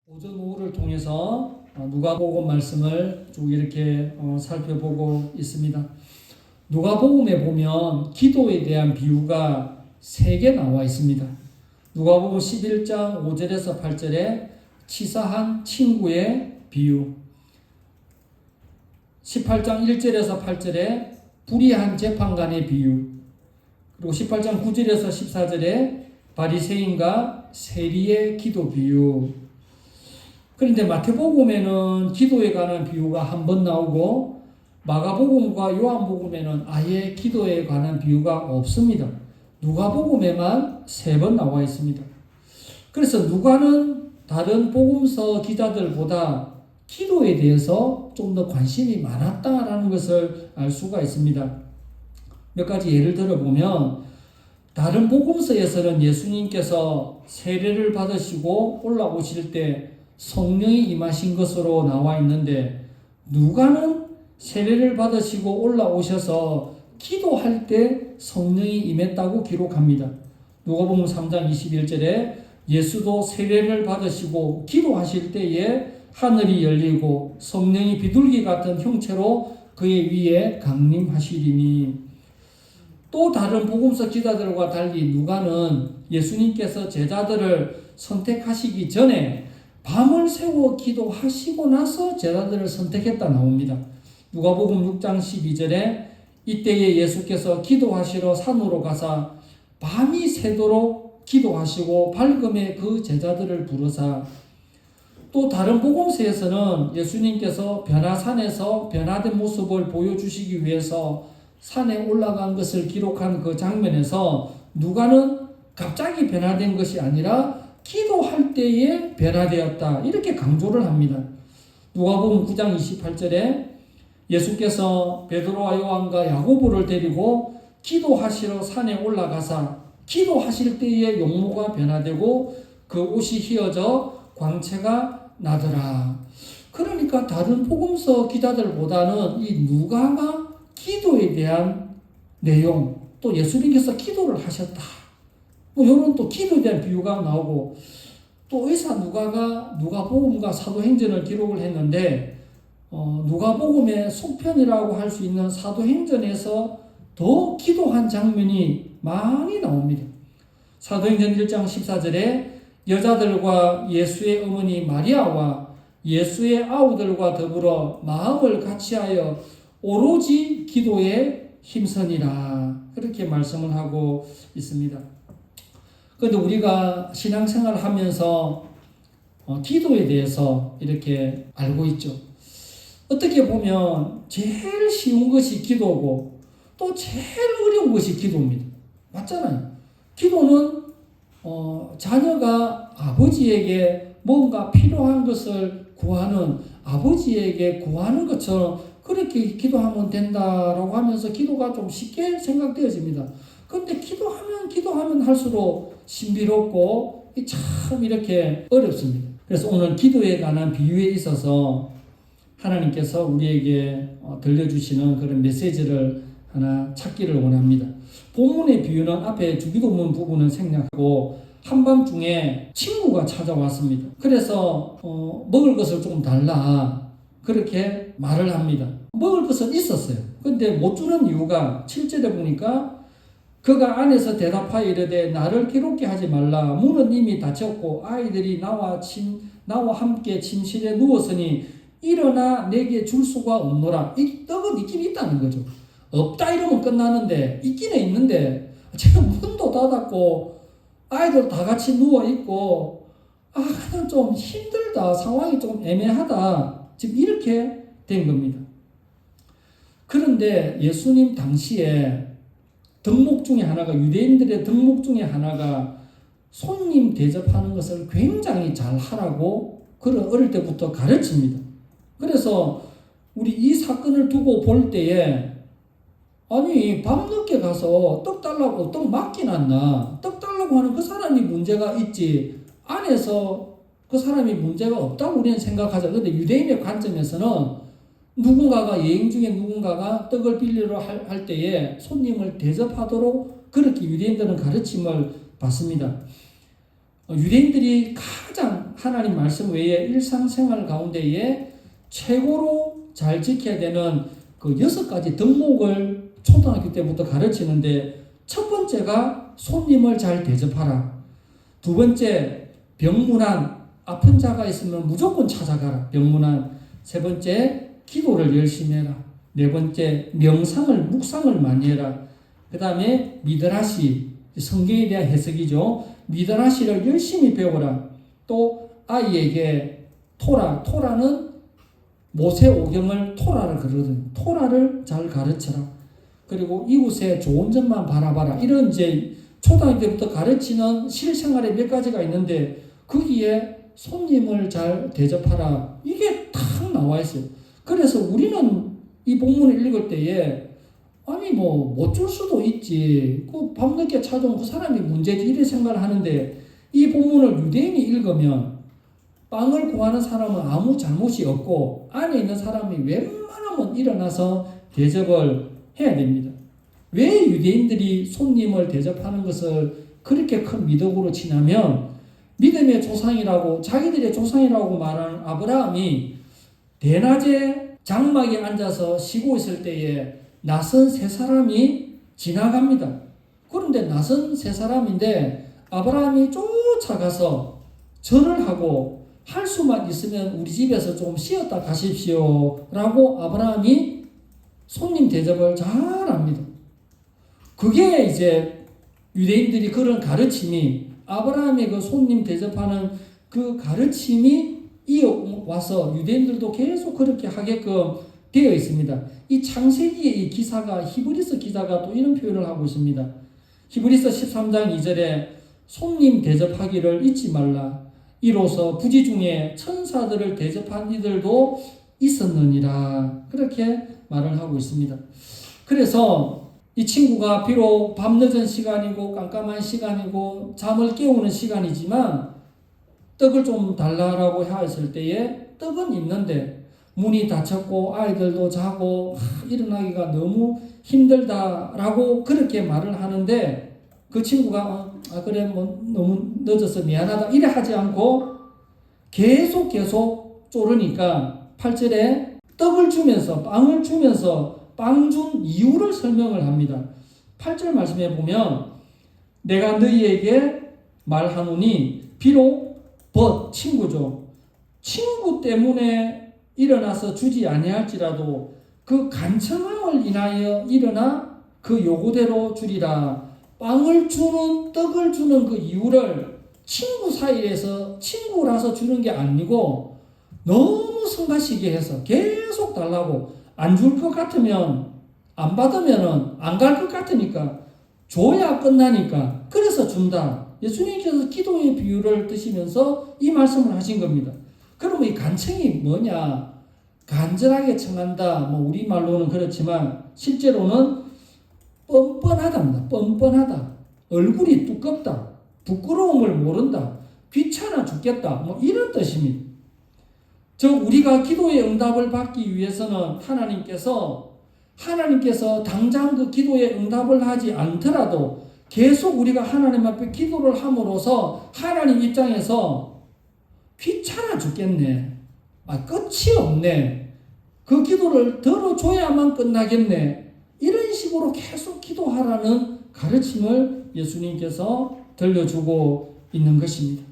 오전 오후를 통해서 누가복음 말씀을 쭉 이렇게 살펴보고 있습니다. 누가복음에 보면 기도에 대한 비유가 3개 나와 있습니다. 누가복음 11장 5절에서 8절에 치사한 친구의 비유, 18장 1절에서 8절에 불의한 재판관의 비유, 그리고 18장 9절에서 14절에 바리새인과 세리의 기도 비유. 그런데 마태복음에는 기도에 관한 비유가 한 번 나오고 마가복음과 요한복음에는 아예 기도에 관한 비유가 없습니다. 누가복음에만 3번 나와 있습니다. 그래서 누가는 다른 복음서 기자들보다 기도에 대해서 좀 더 관심이 많았다라는 것을 알 수가 있습니다. 몇 가지 예를 들어보면 다른 복음서에서는 예수님께서 세례를 받으시고 올라오실 때 성령이 임하신 것으로 나와 있는데 누가는 세례를 받으시고 올라오셔서 기도할 때 성령이 임했다고 기록합니다. 누가복음 3장 21절에 예수도 세례를 받으시고 기도하실 때에 하늘이 열리고 성령이 비둘기 같은 형체로 그의 위에 강림하시리니. 또 다른 복음서 기자들과 달리 누가는 예수님께서 제자들을 선택하시기 전에 밤을 새워 기도하시고 나서 제자들을 선택했다 나옵니다. 누가복음 6장 12절에 이때에 예수께서 기도하시러 산으로 가사 밤이 새도록 기도하시고 밝음에 그 제자들을 부르사. 또 다른 복음서에서는 예수님께서 변화산에서 변화된 모습을 보여주시기 위해서 산에 올라간 것을 기록한 그 장면에서 누가는 갑자기 변화된 것이 아니라 기도할 때에 변화되었다 이렇게 강조를 합니다. 누가복음 9장 28절에 예수께서 베드로와 요한과 야고보를 데리고 기도하시러 산에 올라가사 기도하실 때에 용모가 변화되고 그 옷이 휘어져 광채가 나더라. 그러니까 다른 복음서 기자들보다는 이 누가가 기도에 대한 내용, 또 예수님께서 기도를 하셨다, 뭐 이런 또 기도에 대한 비유가 나오고, 또 의사 누가가 누가복음과 사도행전을 기록을 했는데 누가복음의 속편이라고 할 수 있는 사도행전에서 더 기도한 장면이 많이 나옵니다. 사도행전 1장 14절에 여자들과 예수의 어머니 마리아와 예수의 아우들과 더불어 마음을 같이하여 오로지 기도에 힘쓰니라 그렇게 말씀을 하고 있습니다. 그런데 우리가 신앙생활을 하면서 기도에 대해서 이렇게 알고 있죠. 어떻게 보면 제일 쉬운 것이 기도고 또 제일 어려운 것이 기도입니다. 맞잖아요. 기도는 자녀가 아버지에게 뭔가 필요한 것을 구하는, 아버지에게 구하는 것처럼 그렇게 기도하면 된다라고 하면서 기도가 좀 쉽게 생각되어집니다. 그런데 기도하면 할수록 신비롭고 참 이렇게 어렵습니다. 그래서 오늘 기도에 관한 비유에 있어서 하나님께서 우리에게 들려주시는 그런 메시지를 하나 찾기를 원합니다. 본문의 비유는 앞에 주기도문 부분은 생략하고 한밤중에 친구가 찾아왔습니다. 그래서 먹을 것을 조금 달라 그렇게 말을 합니다. 먹을 것은 있었어요. 근데 못 주는 이유가 7절에 보니까 그가 안에서 대답하여 이르되 나를 괴롭게 하지 말라. 문은 이미 닫혔고 아이들이 나와 함께 침실에 누웠으니 일어나 내게 줄 수가 없노라. 이 떡은 있긴 있다는 거죠. 없다 이러면 끝나는데 있기는 있는데 지금 문도 닫았고 아이들 다 같이 누워있고 그냥 좀 힘들다, 상황이 좀 애매하다, 지금 이렇게 된 겁니다. 그런데 예수님 당시에 덕목 중에 하나가, 유대인들의 덕목 중에 하나가 손님 대접하는 것을 굉장히 잘 하라고 그런 어릴 때부터 가르칩니다. 그래서 우리 이 사건을 두고 볼 때에 아니 밤늦게 가서 떡 달라고 떡 맞긴 않나, 떡 달라고 하는 그 사람이 문제가 있지 안에서 그 사람이 문제가 없다고 우리는 생각하자. 그런데 유대인의 관점에서는 누군가가 여행 중에 누군가가 떡을 빌리러 할 때에 손님을 대접하도록 그렇게 유대인들은 가르침을 받습니다. 유대인들이 가장 하나님 말씀 외에 일상생활 가운데에 최고로 잘 지켜야 되는 그 6가지 덕목을 초등학교 때부터 가르치는데, 첫 번째가 손님을 잘 대접하라. 두 번째, 병문안, 아픈 자가 있으면 무조건 찾아가라. 병문안. 세 번째, 기도를 열심히 해라. 네 번째, 명상을, 묵상을 많이 해라. 그 다음에 미드라시, 성경에 대한 해석이죠. 미드라시를 열심히 배워라. 또 아이에게 토라는 모세오경을 토라를 그러거든요. 토라를 잘 가르쳐라. 그리고 이웃의 좋은 점만 바라봐라. 이런 이제 초등학교 때부터 가르치는 실생활에 몇 가지가 있는데, 거기에 손님을 잘 대접하라. 이게 탁 나와 있어요. 그래서 우리는 이 본문을 읽을 때에, 아니 못 줄 수도 있지, 그 밤늦게 찾아온 그 사람이 문제지, 이런 생각을 하는데, 이 본문을 유대인이 읽으면 빵을 구하는 사람은 아무 잘못이 없고 안에 있는 사람이 웬만하면 일어나서 대접을 해야 됩니다. 왜 유대인들이 손님을 대접하는 것을 그렇게 큰 미덕으로 치냐면, 믿음의 조상이라고, 자기들의 조상이라고 말하는 아브라함이 대낮에 장막에 앉아서 쉬고 있을 때에 낯선 세 사람이 지나갑니다. 그런데 낯선 세 사람인데 아브라함이 쫓아가서 절을 하고, 할 수만 있으면 우리 집에서 좀 쉬었다 가십시오 라고 아브라함이 손님 대접을 잘합니다. 그게 이제 유대인들이 그런 가르침이, 아브라함의 그 손님 대접하는 그 가르침이 이어와서 유대인들도 계속 그렇게 하게끔 되어 있습니다. 이 창세기의 이 기사가, 히브리서 기자가 또 이런 표현을 하고 있습니다. 히브리서 13장 2절에 손님 대접하기를 잊지 말라. 이로써 부지 중에 천사들을 대접한 이들도 있었느니라. 그렇게 말을 하고 있습니다. 그래서 이 친구가 비록 밤늦은 시간이고 깜깜한 시간이고 잠을 깨우는 시간이지만 떡을 좀 달라라고 하였을 때에 떡은 있는데 문이 닫혔고 아이들도 자고 일어나기가 너무 힘들다라고 그렇게 말을 하는데, 그 친구가 그래 너무 늦어서 미안하다 이래 하지 않고 계속 쪼르니까 8절에 떡을 주면서 빵을 주면서 빵 준 이유를 설명을 합니다. 8절 말씀에 보면, 내가 너희에게 말하노니, 비록 친구죠. 친구 때문에 일어나서 주지 아니할지라도 그 간청함을 인하여 일어나 그 요구대로 주리라. 빵을 주는, 떡을 주는 그 이유를 친구 사이에서 친구라서 주는 게 아니고 너무 성가시게 해서 계속 달라고, 안 줄 것 같으면, 안 받으면 안 갈 것 같으니까 줘야 끝나니까 그래서 준다. 예수님께서 기도의 비유를 드시면서 이 말씀을 하신 겁니다. 그러면 이 간청이 뭐냐? 간절하게 청한다. 우리말로는 그렇지만 실제로는 뻔뻔하답니다. 뻔뻔하다. 얼굴이 두껍다. 부끄러움을 모른다. 귀찮아 죽겠다. 이런 뜻입니다. 즉 우리가 기도의 응답을 받기 위해서는 하나님께서 당장 그 기도의 응답을 하지 않더라도 계속 우리가 하나님 앞에 기도를 함으로써 하나님 입장에서 귀찮아 죽겠네, 끝이 없네, 그 기도를 들어줘야만 끝나겠네, 이런 식으로 계속 기도하라는 가르침을 예수님께서 들려주고 있는 것입니다.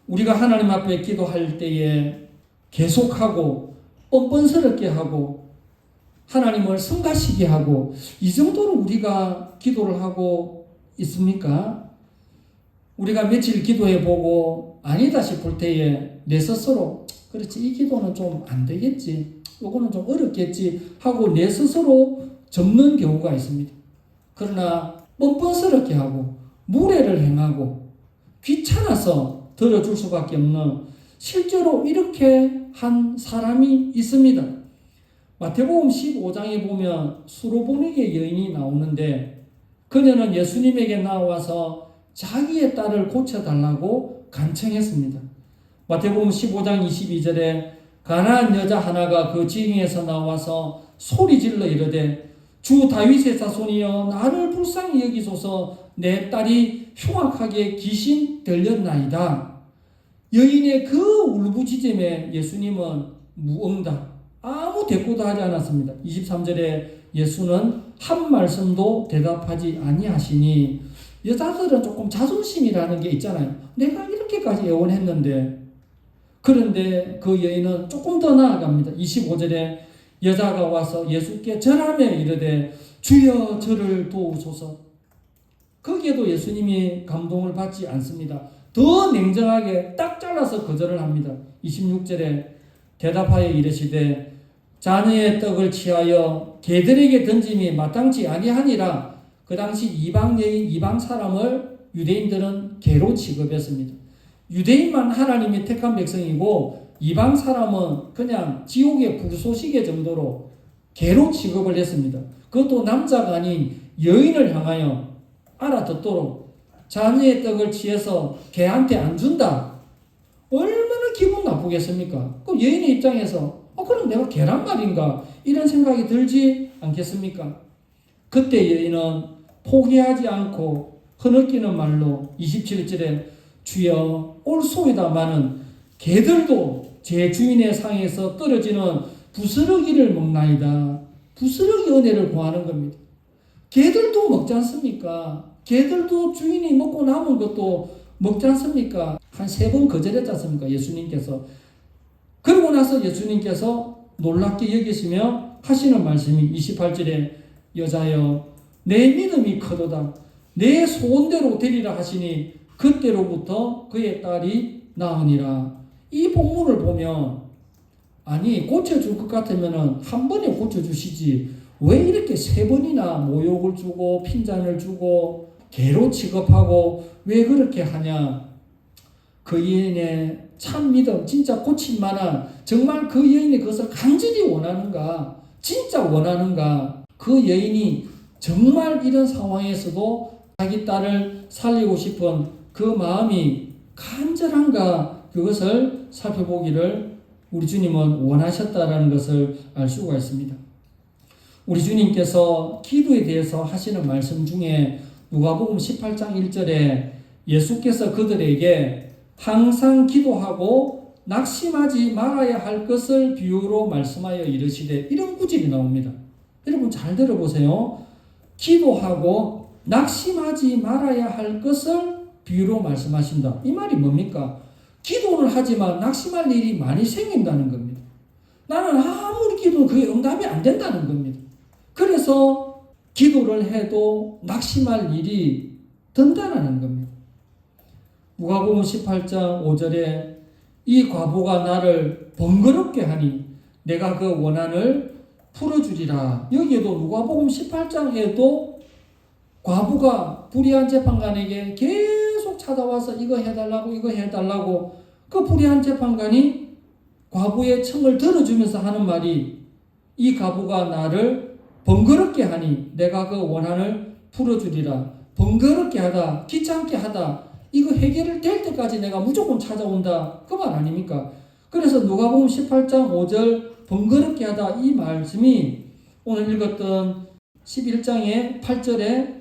우리가 하나님 앞에 기도할 때에 계속하고 뻔뻔스럽게 하고 하나님을 성가시게 하고, 이 정도로 우리가 기도를 하고 있습니까? 우리가 며칠 기도해보고 아니다 싶을 때에 내 스스로 그렇지, 이 기도는 좀 안 되겠지, 이거는 좀 어렵겠지 하고 내 스스로 접는 경우가 있습니다. 그러나 뻔뻔스럽게 하고 무례를 행하고 귀찮아서 들어줄 수밖에 없는, 실제로 이렇게 한 사람이 있습니다. 마태복음 15장에 보면 수로보니게 여인이 나오는데, 그녀는 예수님에게 나와서 자기의 딸을 고쳐달라고 간청했습니다. 마태복음 15장 22절에 가난한 여자 하나가 그 지경에서 나와서 소리질러 이르되, 주 다윗의 자손이여 나를 불쌍히 여기소서, 내 딸이 흉악하게 귀신 들렸나이다. 여인의 그 울부짖음에 예수님은 무응답, 아무 대꾸도 하지 않았습니다. 23절에 예수는 한 말씀도 대답하지 아니하시니, 여자들은 조금 자존심이라는 게 있잖아요. 내가 이렇게까지 애원했는데. 그런데 그 여인은 조금 더 나아갑니다. 25절에 여자가 와서 예수께 절하며 이르되 주여 저를 도우소서. 거기에도 예수님이 감동을 받지 않습니다. 더 냉정하게 딱 잘라서 거절을 합니다. 26절에 대답하여 이르시되 자녀의 떡을 취하여 개들에게 던짐이 마땅치 아니하니라. 그 당시 이방 여인, 이방 사람을 유대인들은 개로 취급했습니다. 유대인만 하나님이 택한 백성이고 이방 사람은 그냥 지옥의 불쏘시개 정도로 개로 취급을 했습니다. 그것도 남자가 아닌 여인을 향하여 알아듣도록 자녀의 떡을 취해서 개한테 안 준다. 얼마나 기분 나쁘겠습니까? 그 여인의 입장에서 그럼 내가 개란 말인가? 이런 생각이 들지 않겠습니까? 그때 여인은 포기하지 않고 흐느끼는 말로 27절에 주여 올소이다마는 개들도 제 주인의 상에서 떨어지는 부스러기를 먹나이다. 부스러기 은혜를 구하는 겁니다. 개들도 먹지 않습니까? 개들도 주인이 먹고 남은 것도 먹지 않습니까? 한 3번 거절했지 않습니까? 예수님께서. 그러고 나서 예수님께서 놀랍게 여기시며 하시는 말씀이 28절에 여자여 내 믿음이 크도다. 내 소원대로 되리라 하시니 그때로부터 그의 딸이 나으니라. 이 본문을 보면 아니 고쳐줄 것 같으면 한 번에 고쳐주시지 왜 이렇게 3번이나 모욕을 주고 핀잔을 주고 개로 취급하고 왜 그렇게 하냐. 그 여인의 참 믿음, 진짜 고칠만한, 정말 그 여인이 그것을 간절히 원하는가, 진짜 원하는가, 그 여인이 정말 이런 상황에서도 자기 딸을 살리고 싶은 그 마음이 간절한가, 그것을 살펴보기를 우리 주님은 원하셨다라는 것을 알 수가 있습니다. 우리 주님께서 기도에 대해서 하시는 말씀 중에 누가복음 18장 1절에 예수께서 그들에게 항상 기도하고 낙심하지 말아야 할 것을 비유로 말씀하여 이르시되, 이런 구절이 나옵니다. 여러분 잘 들어보세요. 기도하고 낙심하지 말아야 할 것을 비유로 말씀하신다. 이 말이 뭡니까? 기도를 하지만 낙심할 일이 많이 생긴다는 겁니다. 나는 아무리 기도도 그게 응답이 안 된다는 겁니다. 그래서 기도를 해도 낙심할 일이 든다는 겁니다. 누가복음 18장 5절에 이 과부가 나를 번거롭게 하니 내가 그 원한을 풀어주리라. 여기에도 누가복음 18장에도 과부가 불의한 재판관에게 계속 찾아와서 이거 해달라고 이거 해달라고, 그 불의한 재판관이 과부의 청을 들어주면서 하는 말이 이 과부가 나를 번거롭게 하니 내가 그 원한을 풀어주리라. 번거롭게 하다, 귀찮게 하다, 이거 해결을 될 때까지 내가 무조건 찾아온다, 그 말 아닙니까? 그래서 누가복음 18장 5절 번거롭게 하다, 이 말씀이 오늘 읽었던 11장의 8절에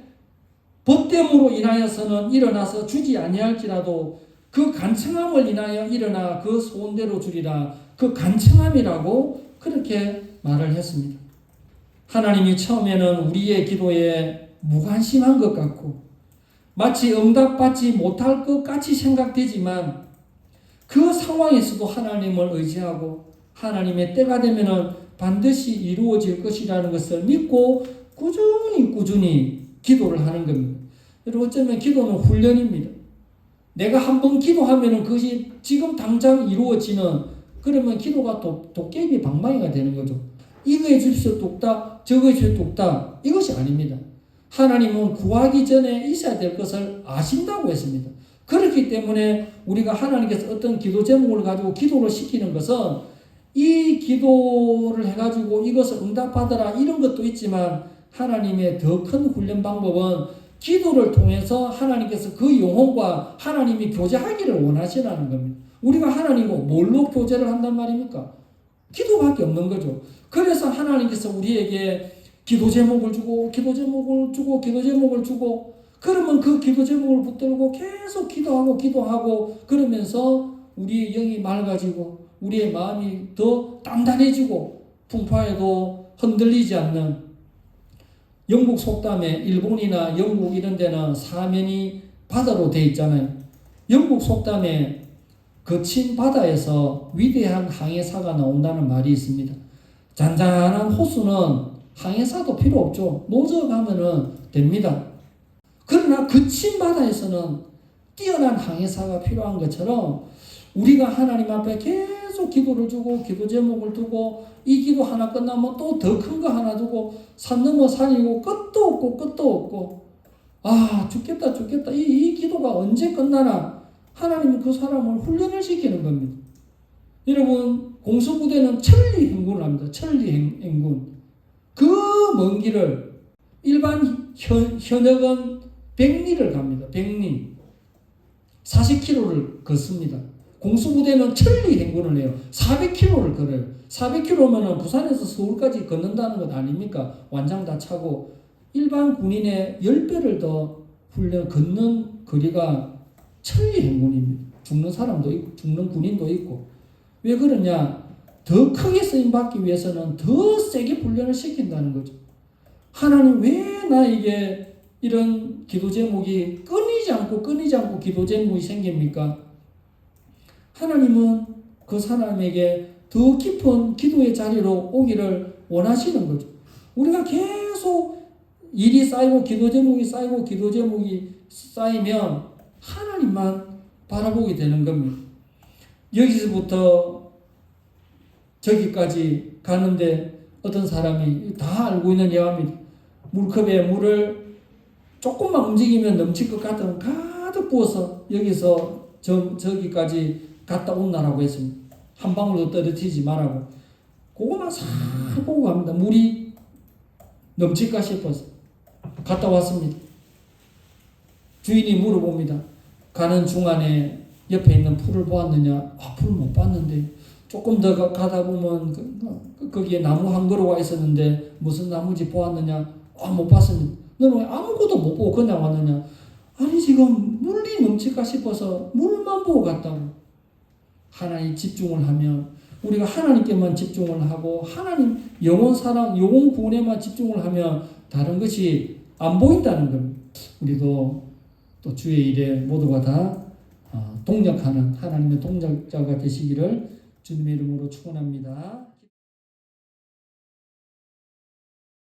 벗됨으로 인하여서는 일어나서 주지 아니할지라도 그 간청함을 인하여 일어나 그 소원대로 주리라. 그 간청함이라고 그렇게 말을 했습니다. 하나님이 처음에는 우리의 기도에 무관심한 것 같고 마치 응답받지 못할 것 같이 생각되지만 그 상황에서도 하나님을 의지하고 하나님의 때가 되면은 반드시 이루어질 것이라는 것을 믿고 꾸준히 기도를 하는 겁니다. 여러분 어쩌면 기도는 훈련입니다. 내가 한번 기도하면은 그것이 지금 당장 이루어지는, 그러면 기도가 도깨비 방망이가 되는 거죠. 이거 해주십시오 뚝딱, 저거 해주십시오 뚝딱, 이것이 아닙니다. 하나님은 구하기 전에 있어야 될 것을 아신다고 했습니다. 그렇기 때문에 우리가 하나님께서 어떤 기도 제목을 가지고 기도를 시키는 것은 이 기도를 해가지고 이것을 응답받아라 이런 것도 있지만, 하나님의 더 큰 훈련 방법은 기도를 통해서 하나님께서 그 영혼과 하나님이 교제하기를 원하시라는 겁니다. 우리가 하나님과 뭘로 교제를 한단 말입니까? 기도밖에 없는 거죠. 그래서 하나님께서 우리에게 기도 제목을 주고 그러면 그 기도 제목을 붙들고 계속 기도하고 그러면서 우리의 영이 맑아지고 우리의 마음이 더 단단해지고 풍파에도 흔들리지 않는, 영국 속담에 일본이나 영국 이런 데는 사면이 바다로 돼 있잖아요. 영국 속담에 거친 바다에서 위대한 항해사가 나온다는 말이 있습니다. 잔잔한 호수는 항해사도 필요 없죠. 노저 가면은 됩니다. 그러나 거친 바다에서는 뛰어난 항해사가 필요한 것처럼 우리가 하나님 앞에 계속 기도를 주고 기도 제목을 두고 이 기도 하나 끝나면 또 더 큰 거 하나 두고 산 넘어 산이고 끝도 없고 아 죽겠다 이 기도가 언제 끝나나 하나님은 그 사람을 훈련을 시키는 겁니다. 여러분 공수부대는 천리 행군을 합니다. 천리 행군. 그 먼 길을 일반 현역은 100리를 갑니다. 100리. 40km를 걷습니다. 공수부대는 천리 행군을 해요. 400km를 걸어요. 400km면 부산에서 서울까지 걷는다는 것 아닙니까? 완장 다 차고 일반 군인의 10배를 더 걷는 거리가 천리 행군입니다. 죽는 사람도 있고 죽는 군인도 있고. 왜 그러냐? 더 크게 쓰임받기 위해서는 더 세게 훈련을 시킨다는 거죠. 하나님 왜 나에게 이런 기도 제목이 끊이지 않고 기도 제목이 생깁니까? 하나님은 그 사람에게 더 깊은 기도의 자리로 오기를 원하시는 거죠. 우리가 계속 일이 쌓이고 기도 제목이 쌓이면 하나님만 바라보게 되는 겁니다. 여기서부터 저기까지 가는데 어떤 사람이 다 알고 있는 예화입니다. 물컵에 물을 조금만 움직이면 넘칠 것 같으면 가득 부어서 여기서 저기까지 갔다 온다라고 했습니다. 한 방울도 떨어뜨리지 말라고. 그거만 싹 보고 갑니다. 물이 넘칠까 싶어서 갔다 왔습니다. 주인이 물어봅니다. 가는 중간에 옆에 있는 풀을 보았느냐? 풀 못 봤는데. 조금 더 가다 보면 거기에 나무 한 그루가 있었는데 무슨 나무인지 보았느냐? 못 봤습니다. 너는 왜 아무것도 못 보고 그냥 왔느냐? 아니 지금 물이 넘칠까 싶어서 물만 보고 갔다고. 하나님 집중을 하면 우리가 하나님께만 집중을 하고 하나님 영혼 사랑, 영혼 구원에만 집중을 하면 다른 것이 안 보인다는 겁니다. 우리도 또 주의 일에 모두가 다 동력하는 하나님의 동력자가 되시기를 주님의 이름으로 축원합니다.